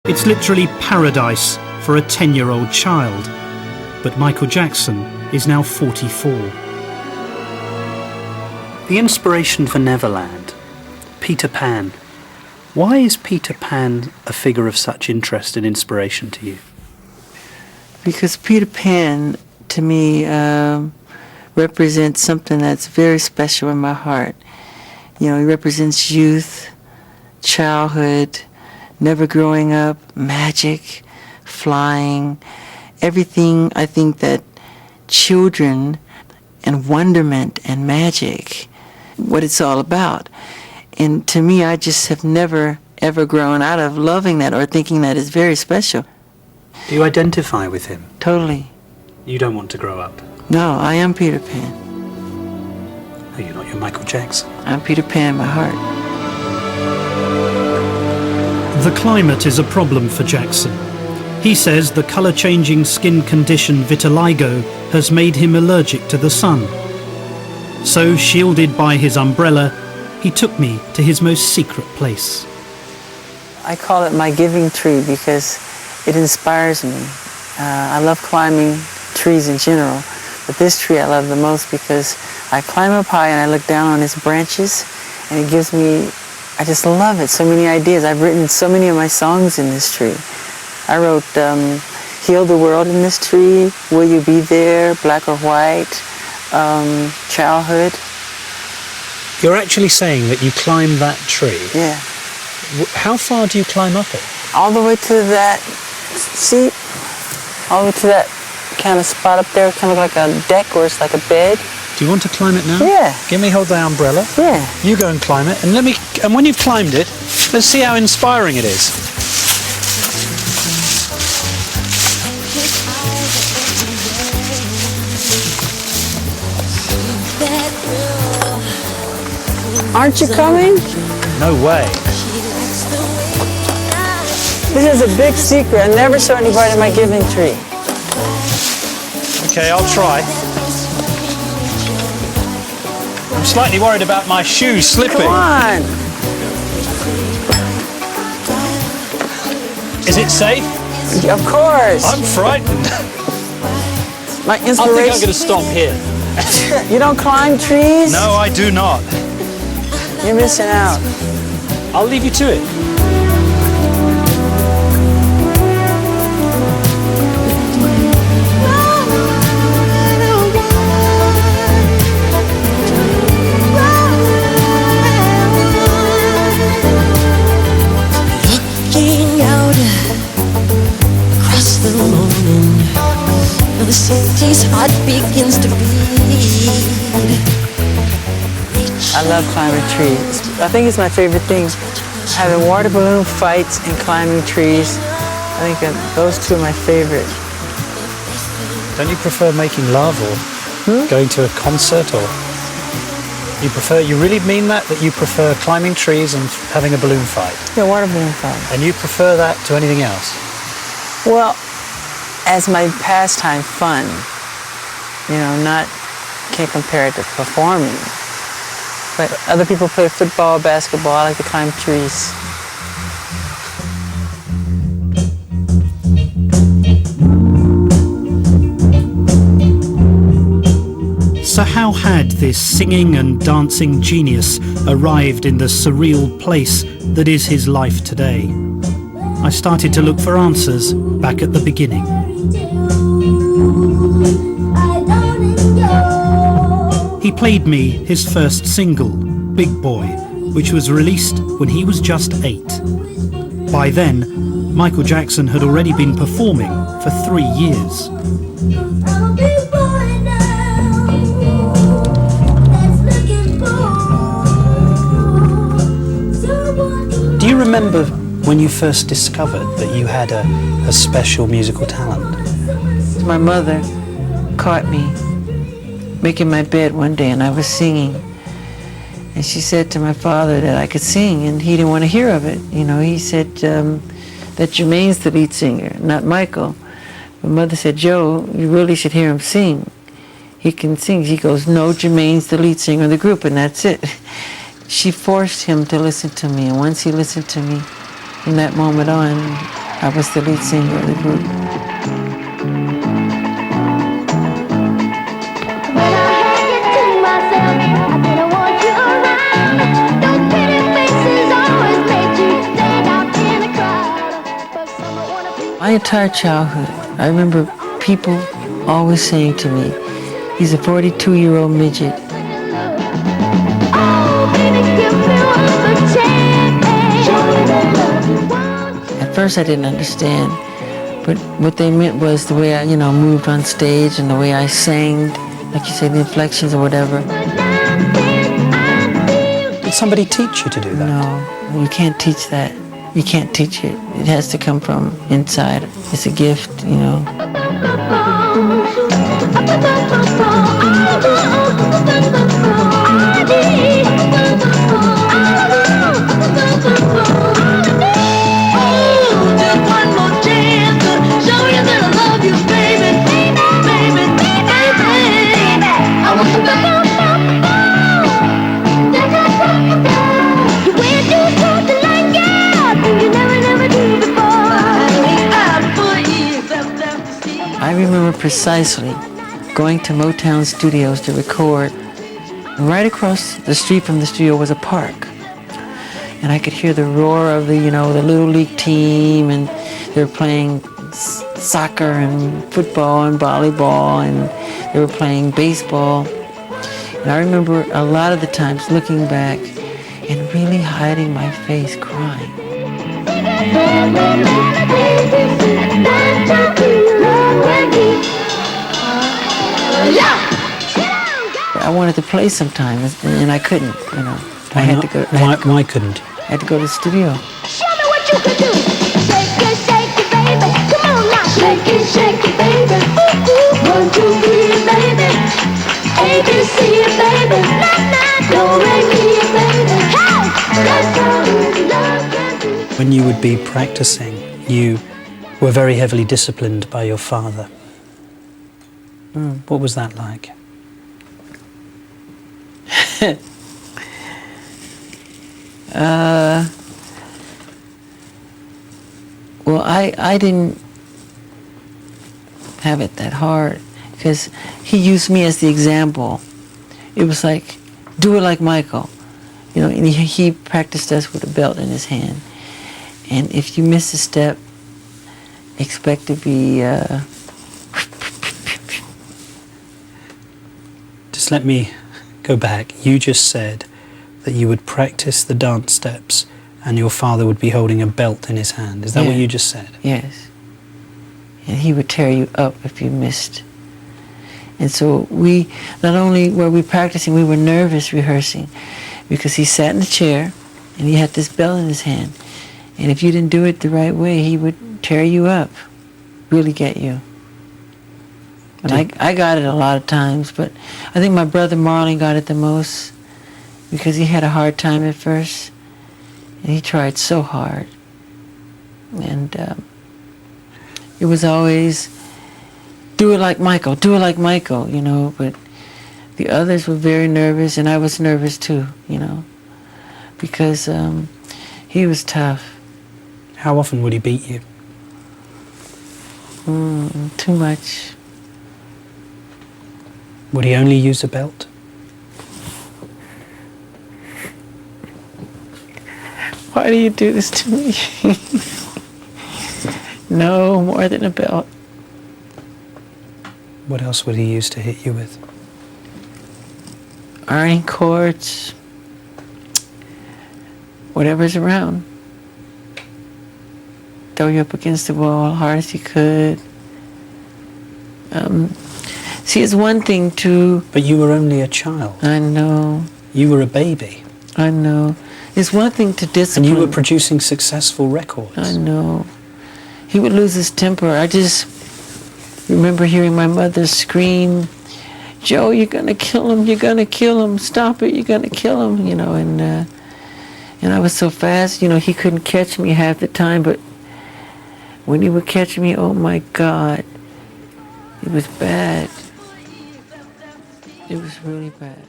It's literally paradise for a 10-year-old child. But Michael Jackson is now 44. The inspiration for Neverland, Peter Pan. Why is Peter Pan a figure of such interest and inspiration to you? Because Peter Pan, to me, represents something that's very special in my heart. You know, he represents youth, childhood, never growing up, magic, flying, everything I think that children and wonderment and magic, what it's all about. And to me, I just have never, ever grown out of loving that or thinking that is very special. Do you identify with him? Totally. You don't want to grow up? No, I am Peter Pan. No, you're not. You're Michael Jackson. I'm Peter Pan in my heart. The climate is a problem for Jackson. He says the colour-changing skin condition vitiligo has made him allergic to the sun. So, shielded by his umbrella, he took me to his most secret place. I call it my giving tree because it inspires me. I love climbing trees in general, but this tree I love the most because I climb up high and I look down on its branches, and it gives me, I just love it, so many ideas. I've written so many of my songs in this tree. I wrote Heal the World in this tree, Will You Be There, Black or White, Childhood. You're actually saying that you climb that tree? Yeah. How far do you climb up it? All the way to that seat, all the way to that kind of spot up there, kind of like a deck or it's like a bed. Do you want to climb it now? Yeah. Give me hold the umbrella. Yeah. You go and climb it, and when you've climbed it, let's see how inspiring it is. Aren't you coming? No way. This is a big secret. I never show anybody my giving tree. Okay, I'll try. I'm slightly worried about my shoes slipping. Come on. Is it safe? Of course. I'm frightened. My I think I'm inspiration. going to stop here. You don't climb trees? No, I do not. You're missing out. I'll leave you to it. The morning, the city's heart begins to beat. I love climbing trees. I think it's my favorite thing. Having water balloon fights and climbing trees. I think those two are my favorite. Don't you prefer making love or going to a concert, or you really mean that you prefer climbing trees and having a balloon fight? Yeah, water balloon fight. And you prefer that to anything else? Well, as my pastime, fun. You know, can't compare it to performing. But other people play football, basketball. I like to climb trees. So how had this singing and dancing genius arrived in the surreal place that is his life today? I started to look for answers back at the beginning. He played me his first single, Big Boy, which was released when he was just 8. By then, Michael Jackson had already been performing for 3 years. Do you remember when you first discovered that you had a special musical talent? My mother caught me making my bed one day and I was singing. And she said to my father that I could sing, and he didn't want to hear of it. You know, he said that Jermaine's the lead singer, not Michael. My mother said, Joe, you really should hear him sing. He can sing. He goes, no, Jermaine's the lead singer of the group, and that's it. She forced him to listen to me, and once he listened to me, from that moment on, I was the lead singer of the group. My entire childhood, I remember people always saying to me, he's a 42-year-old midget. At first I didn't understand, but what they meant was the way I, moved on stage and the way I sang, like you say, the inflections or whatever. Did somebody teach you to do that? No, you can't teach that. You can't teach it. It has to come from inside. It's a gift, I remember precisely going to Motown Studios to record. And right across the street from the studio was a park. And I could hear the roar of the Little League team, and they were playing soccer and football and volleyball, and they were playing baseball. And I remember a lot of the times looking back and really hiding my face crying. I wanted to play sometimes, and I couldn't, I had to go. Why couldn't you? I had to go to the studio. Show me what you can do. Shake it, baby. Come on now. Shake it, baby. Ooh, 1, 2, 3, baby. ABC, baby. Do, re, mi, baby. Hey, that's how love can be. When you would be practicing, you were very heavily disciplined by your father. What was that like? Well, I didn't have it that hard because he used me as the example. It was like, do it like Michael. And he practiced us with a belt in his hand. And if you miss a step, expect to be... Just let me go back. You just said that you would practice the dance steps and your father would be holding a belt in his hand. Is that what you just said? Yes. And he would tear you up if you missed. And so we, not only were we practicing, we were nervous rehearsing because he sat in the chair and he had this belt in his hand. And if you didn't do it the right way, he would tear you up, really get you. And I got it a lot of times, but I think my brother Marlon got it the most because he had a hard time at first. And he tried so hard. And it was always, do it like Michael, but the others were very nervous, and I was nervous too, because he was tough. How often would he beat you? Too much. Would he only use a belt? Why do you do this to me? No, more than a belt. What else would he use to hit you with? Ironing cords, whatever's around. Throw you up against the wall hard as he could. See, it's one thing to... But you were only a child. I know. You were a baby. I know. It's one thing to discipline. And you were producing successful records. I know. He would lose his temper. I just remember hearing my mother scream, Joe, you're going to kill him, you're going to kill him, stop it, you're going to kill him, and I was so fast, he couldn't catch me half the time, but when he would catch me, oh my God, it was bad. It was really bad.